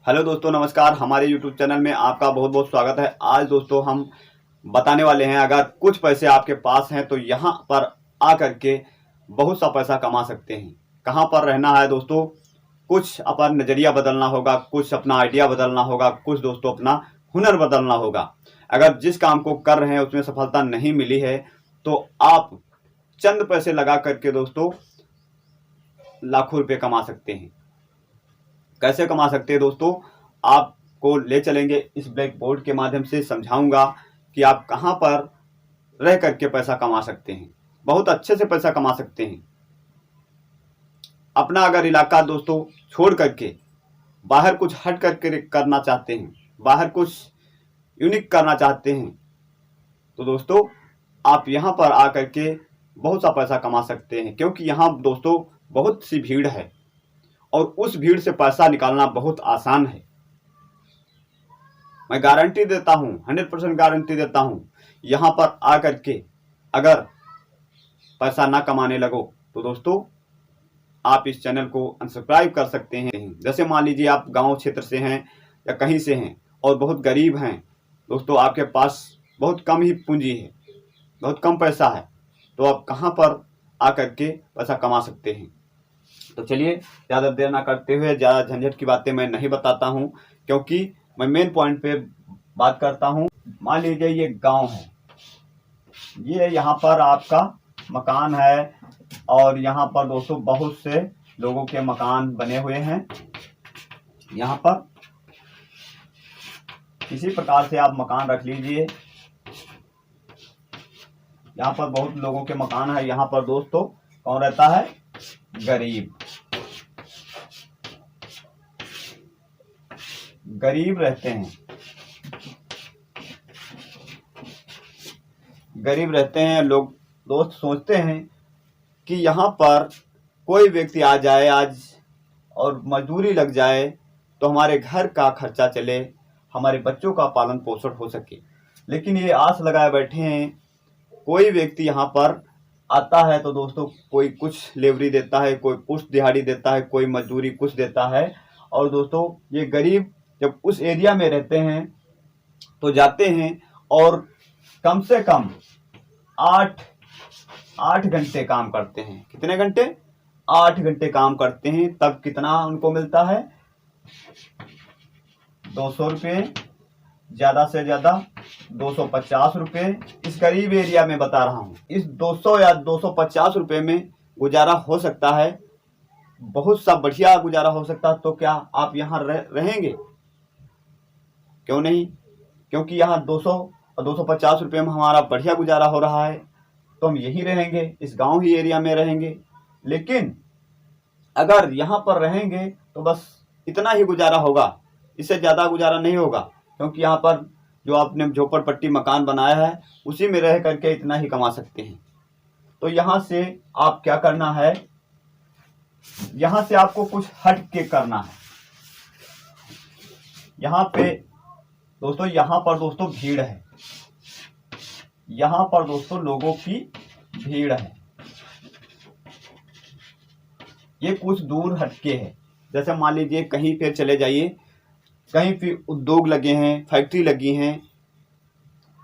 Hello दोस्तों, नमस्कार। हमारे YouTube चैनल में आपका बहुत बहुत स्वागत है। आज दोस्तों हम बताने वाले हैं, अगर कुछ पैसे आपके पास हैं तो यहाँ पर आकर के बहुत सा पैसा कमा सकते हैं। कहाँ पर रहना है दोस्तों, कुछ अपना नज़रिया बदलना होगा, कुछ अपना आइडिया बदलना होगा, कुछ दोस्तों अपना हुनर बदलना होगा। अगर जिस काम को कर रहे हैं उसमें सफलता नहीं मिली है तो आप चंद पैसे लगा करके दोस्तों लाखों रुपये कमा सकते हैं। कैसे कमा सकते हैं दोस्तों, आपको ले चलेंगे इस ब्लैक बोर्ड के माध्यम से, समझाऊंगा कि आप कहां पर रह करके पैसा कमा सकते हैं, बहुत अच्छे से पैसा कमा सकते हैं। अपना अगर इलाका दोस्तों छोड़ करके बाहर कुछ हट करके करना चाहते हैं, बाहर कुछ यूनिक करना चाहते हैं, तो दोस्तों आप यहां पर आकर के बहुत सा पैसा कमा सकते हैं। क्योंकि यहाँ दोस्तों बहुत सी भीड़ है और उस भीड़ से पैसा निकालना बहुत आसान है। मैं गारंटी देता हूं, 100% गारंटी देता हूं। यहां पर आकर के अगर पैसा ना कमाने लगो तो दोस्तों आप इस चैनल को अनसब्सक्राइब कर सकते हैं। जैसे मान लीजिए आप गांव क्षेत्र से हैं या कहीं से हैं और बहुत गरीब हैं दोस्तों, आपके पास बहुत कम ही पूंजी है, बहुत कम पैसा है, तो आप कहां पर आकर के पैसा कमा सकते हैं। तो चलिए ज़्यादा देर ना करते हुए, ज़्यादा झंझट की बातें मैं नहीं बताता हूं, क्योंकि मैं मेन पॉइंट पे बात करता हूं। मान लीजिए ये गांव है, ये यहाँ पर आपका मकान है और यहाँ पर दोस्तों बहुत से लोगों के मकान बने हुए हैं। यहाँ पर किसी प्रकार से आप मकान रख लीजिए। यहाँ पर बहुत लोगों के मकान है। यहाँ पर दोस्तों कौन रहता है? गरीब, गरीब रहते हैं, गरीब रहते हैं लोग। दोस्त सोचते हैं कि यहाँ पर कोई व्यक्ति आ जाए आज और मजदूरी लग जाए तो हमारे घर का खर्चा चले, हमारे बच्चों का पालन पोषण हो सके। लेकिन ये आस लगाए बैठे हैं, कोई व्यक्ति यहाँ पर आता है तो दोस्तों कोई कुछ लेवरी देता है, कोई कुछ दिहाड़ी देता है, कोई मजदूरी कुछ देता है। और दोस्तों ये गरीब जब उस एरिया में रहते हैं तो जाते हैं और कम से कम 8 घंटे काम करते हैं। कितने घंटे? 8 घंटे काम करते हैं। तब कितना उनको मिलता है? 200 रुपये, ज़्यादा से ज़्यादा 250 रुपये। इस गरीब एरिया में बता रहा हूँ, इस 200 या 250 रुपये में गुजारा हो सकता है, बहुत सा बढ़िया गुजारा हो सकता है। तो क्या आप यहाँ रहेंगे? क्यों नहीं? क्योंकि यहाँ 200 और 250 रुपये में हमारा बढ़िया गुजारा हो रहा है, तो हम यहीं रहेंगे, इस गांव ही एरिया में रहेंगे। लेकिन अगर यहाँ पर रहेंगे तो बस इतना ही गुजारा होगा, इससे ज़्यादा गुजारा नहीं होगा। क्योंकि यहाँ पर जो आपने झोपड़पट्टी मकान बनाया है उसी में रह करके इतना ही कमा सकते हैं। तो यहाँ से आप क्या करना है, यहाँ से आपको कुछ हट के करना है। यहाँ पे दोस्तों, यहाँ पर दोस्तों भीड़ है, यहाँ पर दोस्तों लोगों की भीड़ है। ये कुछ दूर हटके है। जैसे मान लीजिए कहीं पे चले जाइए, कहीं पे उद्योग लगे हैं, फैक्ट्री लगी हैं,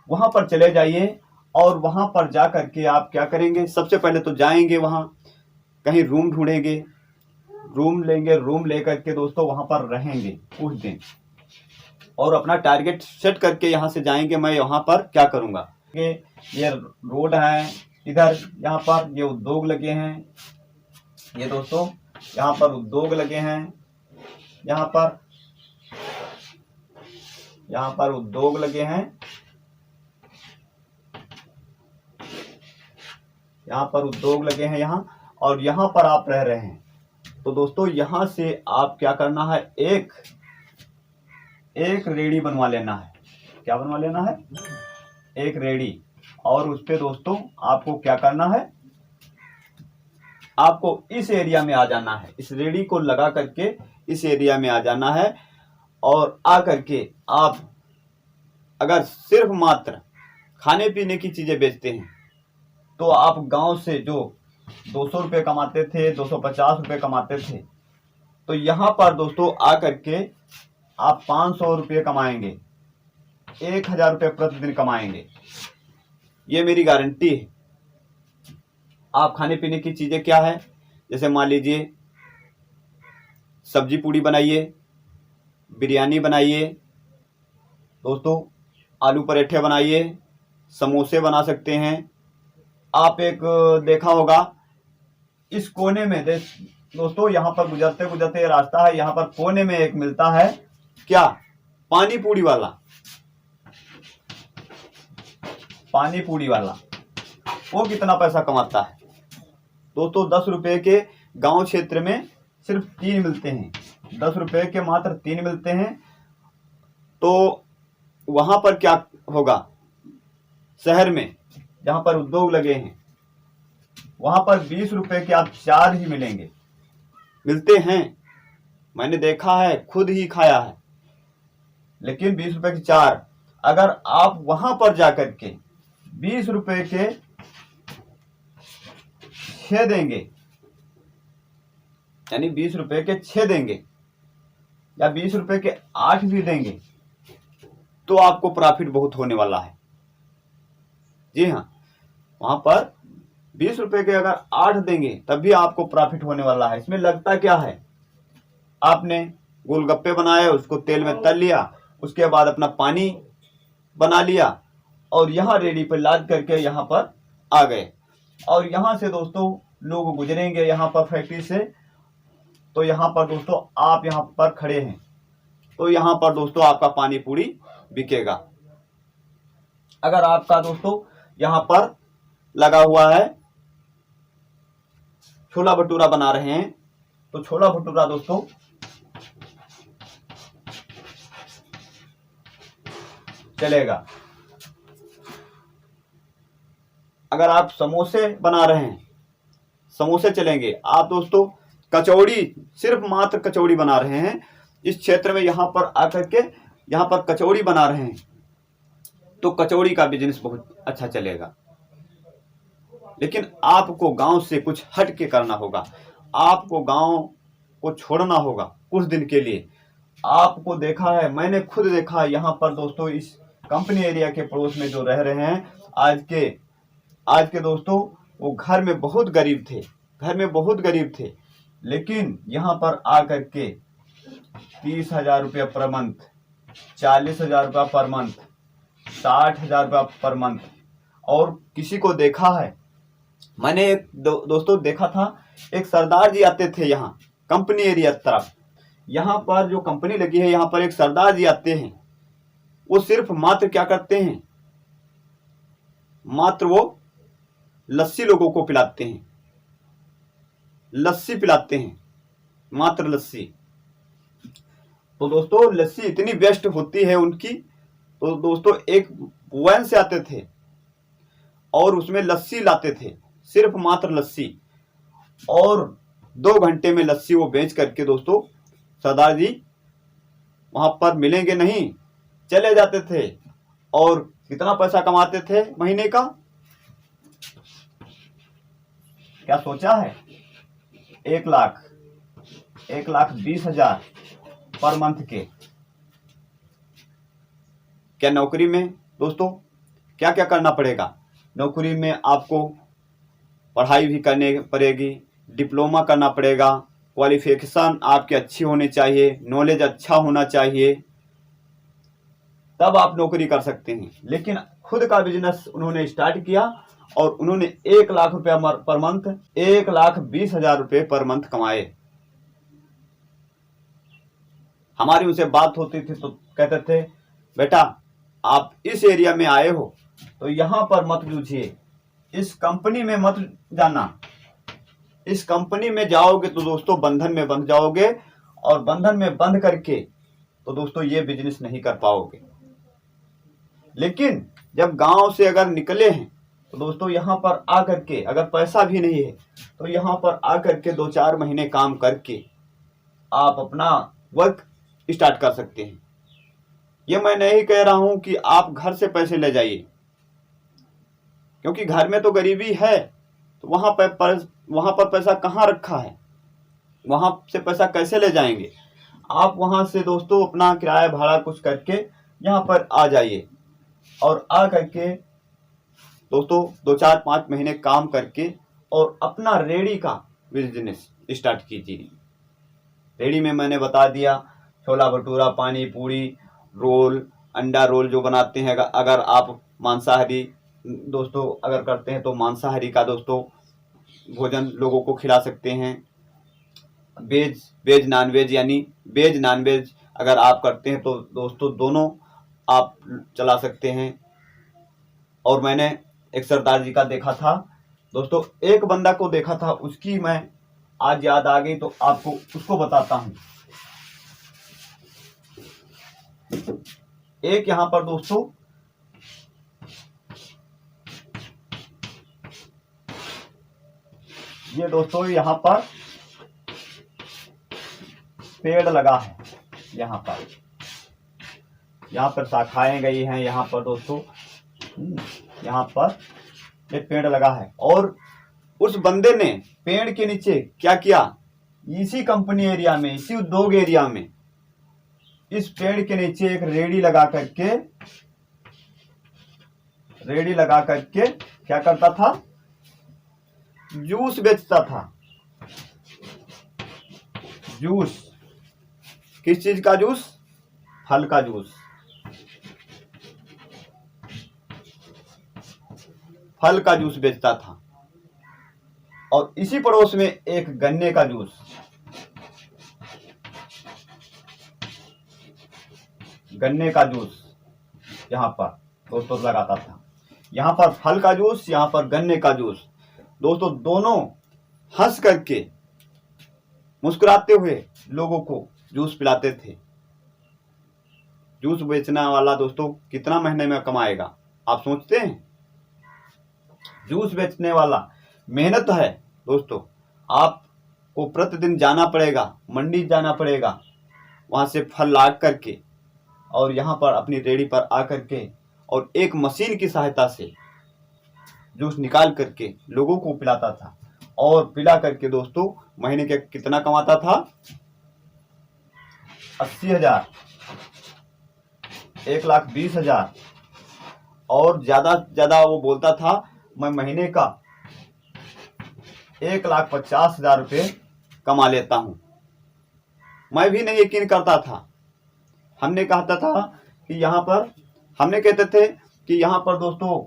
वहां पर चले जाइए और वहां पर जा करके आप क्या करेंगे? सबसे पहले तो जाएंगे वहां, कहीं रूम ढूंढेंगे, रूम लेंगे, रूम लेकर के दोस्तों वहां पर रहेंगे कुछ दिन और अपना टारगेट सेट करके यहाँ से जाएंगे। मैं यहाँ पर क्या करूँगा, ये रोड है, इधर यहाँ पर ये उद्योग लगे हैं, ये दोस्तों यहाँ पर उद्योग लगे हैं, यहाँ पर उद्योग लगे हैं, यहाँ पर उद्योग लगे हैं यहाँ, और यहाँ पर आप रह रहे हैं। तो दोस्तों यहाँ से आप क्या करना है, एक रेडी बनवा लेना है। क्या बनवा लेना है? एक रेडी। और उस पे दोस्तों आपको क्या करना है, आपको इस एरिया में आ जाना है, इस रेडी को लगा करके इस एरिया में आ जाना है। और आ करके आप अगर सिर्फ मात्र खाने पीने की चीजें बेचते हैं तो आप गांव से जो 200 रुपये कमाते थे, 250 रुपये कमाते थे, तो यहाँ पर दोस्तों आ करके आप 500 रुपये कमाएंगे, 1000 रुपये प्रतिदिन कमाएंगे, ये मेरी गारंटी है। आप खाने पीने की चीज़ें क्या है, जैसे मान लीजिए सब्जी पूड़ी बनाइए, बिरयानी बनाइए दोस्तों, आलू पराठे बनाइए, समोसे बना सकते हैं। आप एक देखा होगा इस कोने में दोस्तों, यहाँ पर गुजरते गुजरते रास्ता है, यहाँ पर कोने में एक मिलता है क्या, पानी पूड़ी वाला। पानी पूड़ी वाला वो कितना पैसा कमाता है दोस्तों? 10 रुपए के गांव क्षेत्र में सिर्फ 3 मिलते हैं, 10 रुपए के मात्र 3 मिलते हैं। तो वहां पर क्या होगा, शहर में जहां पर उद्योग लगे हैं वहां पर 20 रुपए के आप 4 ही मिलते हैं। मैंने देखा है, खुद ही खाया है। लेकिन 20 रुपए के 4, अगर आप वहां पर जाकर के 20 रुपए के 6 देंगे, यानी 20 रुपए के 6 देंगे या 20 रुपए के 8 भी देंगे, तो आपको प्रॉफिट बहुत होने वाला है। जी हाँ, वहां पर 20 रुपए के अगर 8 देंगे तब भी आपको प्रॉफिट होने वाला है। इसमें लगता क्या है, आपने गोलगप्पे बनाए, उसको तेल में तल लिया, उसके बाद अपना पानी बना लिया और यहाँ रेडी पर लाद करके यहाँ पर आ गए। और यहाँ से दोस्तों लोग गुजरेंगे यहाँ पर फैक्ट्री से, तो यहाँ पर दोस्तों आप यहाँ पर खड़े हैं, तो यहाँ पर दोस्तों आपका पानी पूरी बिकेगा। अगर आपका दोस्तों यहाँ पर लगा हुआ है छोला भटूरा बना रहे हैं, तो छोला भटूरा दोस्तों चलेगा। अगर आप समोसे बना रहे हैं, समोसे चलेंगे। आप दोस्तों कचौड़ी, सिर्फ मात्र कचौड़ी बना रहे हैं इस क्षेत्र में, यहाँ पर आकर के यहाँ पर कचौड़ी बना रहे हैं, तो कचौड़ी का बिजनेस बहुत अच्छा चलेगा। लेकिन आपको गांव से कुछ हट के करना होगा, आपको गांव को छोड़ना होगा कुछ दिन के लिए। आपको देखा है, मैंने खुद देखा है, यहाँ पर दोस्तों इस कंपनी एरिया के पड़ोस में जो रह रहे हैं आज के दोस्तों, वो घर में बहुत गरीब थे, लेकिन यहाँ पर आकर के 30,000 रुपया पर मंथ, 40,000 रुपया पर मंथ, 60,000 रुपया पर मंथ। और किसी को देखा है, मैंने एक दोस्तों देखा था, एक सरदार जी आते थे यहाँ कंपनी एरिया तरफ। यहाँ पर जो कंपनी लगी है, यहाँ पर एक सरदार जी आते हैं। वो सिर्फ मात्र क्या करते हैं, मात्र वो लस्सी लोगों को पिलाते हैं, मात्र लस्सी। तो दोस्तों लस्सी इतनी बेस्ट होती है उनकी, तो दोस्तों एक वैन से आते थे और उसमें लस्सी लाते थे, सिर्फ मात्र लस्सी, और 2 घंटे में लस्सी वो बेच करके दोस्तों सरदार जी वहां पर मिलेंगे नहीं, चले जाते थे। और कितना पैसा कमाते थे महीने का, क्या सोचा है, 1,20,000 पर मंथ के। क्या नौकरी में दोस्तों क्या क्या करना पड़ेगा, नौकरी में आपको पढ़ाई भी करनी पड़ेगी, डिप्लोमा करना पड़ेगा, क्वालिफिकेशन आपकी अच्छी होनी चाहिए, नॉलेज अच्छा होना चाहिए, तब आप नौकरी कर सकते हैं। लेकिन खुद का बिजनेस उन्होंने स्टार्ट किया और उन्होंने 1,00,000 रुपया पर मंथ, 1,20,000 रुपये पर मंथ कमाए। हमारी उनसे बात होती थी तो कहते थे, बेटा आप इस एरिया में आए हो तो यहाँ पर मत जूझिए, इस कंपनी में मत जाना, इस कंपनी में जाओगे तो दोस्तों बंधन में बंध जाओगे, और बंधन में बंध करके तो दोस्तों ये बिजनेस नहीं कर पाओगे। लेकिन जब गांव से अगर निकले हैं तो दोस्तों यहाँ पर आकर के, अगर पैसा भी नहीं है तो यहाँ पर आकर के 2-4 महीने काम करके आप अपना वर्क स्टार्ट कर सकते हैं। ये मैं नहीं कह रहा हूं कि आप घर से पैसे ले जाइए, क्योंकि घर में तो गरीबी है, तो वहां पर पैसा कहाँ रखा है, वहां से पैसा कैसे ले जाएंगे। आप वहां से दोस्तों अपना किराया भाड़ा कुछ करके यहाँ पर आ जाइए और आ करके दोस्तों 2-4-5 महीने काम करके और अपना रेड़ी का बिजनेस स्टार्ट कीजिए। रेड़ी में मैंने बता दिया, छोला भटूरा, पानी पूरी, रोल, अंडा रोल जो बनाते हैं। अगर आप मांसाहारी दोस्तों अगर करते हैं तो मांसाहारी का दोस्तों भोजन लोगों को खिला सकते हैं। वेज नॉन वेज, यानी वेज नॉन वेज अगर आप करते हैं तो दोस्तों दोनों आप चला सकते हैं। और मैंने एक सरदार जी का देखा था दोस्तों, एक बंदा को देखा था, उसकी मैं आज याद आ गई तो आपको उसको बताता हूं। एक यहां पर दोस्तों ये दोस्तों यहाँ पर पेड़ लगा है, यहाँ पर शाखाएं गई हैं, यहाँ पर दोस्तों यहाँ पर ये पेड़ लगा है। और उस बंदे ने पेड़ के नीचे क्या किया, इसी कंपनी एरिया में, इसी उद्योग एरिया में इस पेड़ के नीचे एक रेड़ी लगा करके क्या करता था, जूस बेचता था। जूस, किस चीज का जूस? फल का जूस। फल का जूस बेचता था। और इसी पड़ोस में एक गन्ने का जूस, यहाँ पर दोस्तों लगाता था। यहाँ पर फल का जूस, यहाँ पर गन्ने का जूस। दोस्तों दोनों हंस करके मुस्कुराते हुए लोगों को जूस पिलाते थे। जूस बेचने वाला दोस्तों कितना महीने में कमाएगा, आप सोचते हैं? जूस बेचने वाला मेहनत है दोस्तों। आपको प्रतिदिन जाना पड़ेगा, मंडी जाना पड़ेगा, वहां से फल ला करके और यहाँ पर अपनी रेड़ी पर आ करके और एक मशीन की सहायता से जूस निकाल करके लोगों को पिलाता था। और पिला करके दोस्तों महीने के कितना कमाता था? 80,000, 1,20,000। और ज्यादा वो बोलता था मैं महीने का 1,50,000 रुपये कमा लेता हूं। मैं भी नहीं यकीन करता था। हमने कहता था कि यहाँ पर, हमने कहते थे कि यहाँ पर दोस्तों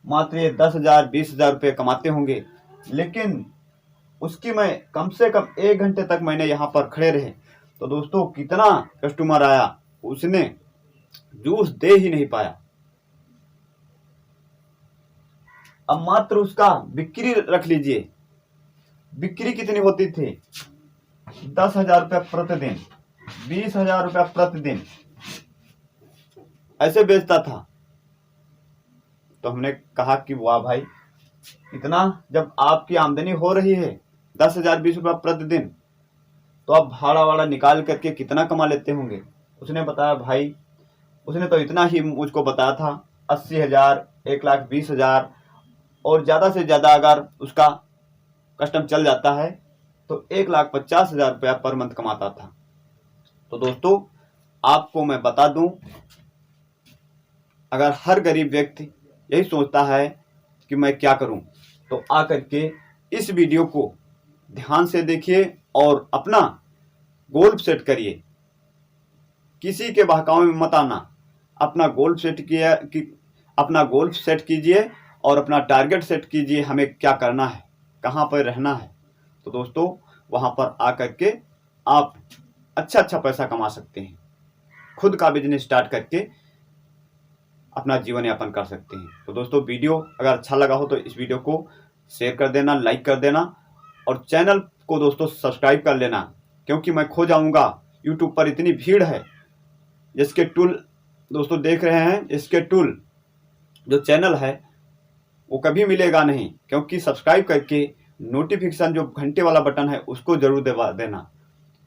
मात्र 10,000 20,000 रुपये कमाते होंगे। लेकिन उसकी मैं कम से कम 1 घंटे तक मैंने यहाँ पर खड़े रहे तो दोस्तों कितना कस्टमर आया, उसने जूस दे ही नहीं पाया। अब मात्र उसका बिक्री रख लीजिए, बिक्री कितनी होती थी? 10,000 रुपये प्रतिदिन, 20,000 रुपये प्रतिदिन, ऐसे बेचता था। तो हमने कहा कि वाह भाई, इतना जब आपकी आमदनी हो रही है 10,000 20 रुपये प्रतिदिन, तो आप भाड़ा वाड़ा निकाल करके कितना कमा लेते होंगे। उसने बताया भाई, उसने तो इतना ही मुझको बताया था, 80,000, 1,20,000, और ज़्यादा से ज़्यादा अगर उसका कस्टम चल जाता है तो 1,50,000 रुपया पर मंथ कमाता था। तो दोस्तों आपको मैं बता दूं, अगर हर गरीब व्यक्ति यही सोचता है कि मैं क्या करूं, तो आकर के इस वीडियो को ध्यान से देखिए और अपना गोल सेट करिए। किसी के बहकावे में मत आना। अपना गोल सेट कीजिए और अपना टारगेट सेट कीजिए, हमें क्या करना है, कहाँ पर रहना है। तो दोस्तों वहाँ पर आकर के आप अच्छा पैसा कमा सकते हैं, खुद का बिजनेस स्टार्ट करके अपना जीवन यापन कर सकते हैं। तो दोस्तों वीडियो अगर अच्छा लगा हो तो इस वीडियो को शेयर कर देना, लाइक कर देना और चैनल को दोस्तों सब्सक्राइब कर लेना, क्योंकि मैं खो जाऊंगा। यूट्यूब पर इतनी भीड़ है, जिसके टूल दोस्तों देख रहे हैं, इसके टूल जो चैनल है वो कभी मिलेगा नहीं, क्योंकि सब्सक्राइब करके नोटिफिकेशन जो घंटे वाला बटन है उसको जरूर दबा देना,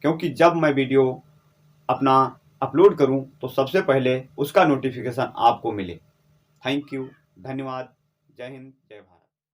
क्योंकि जब मैं वीडियो अपना अपलोड करूं तो सबसे पहले उसका नोटिफिकेशन आपको मिले। थैंक यू, धन्यवाद, जय हिंद, जय भारत।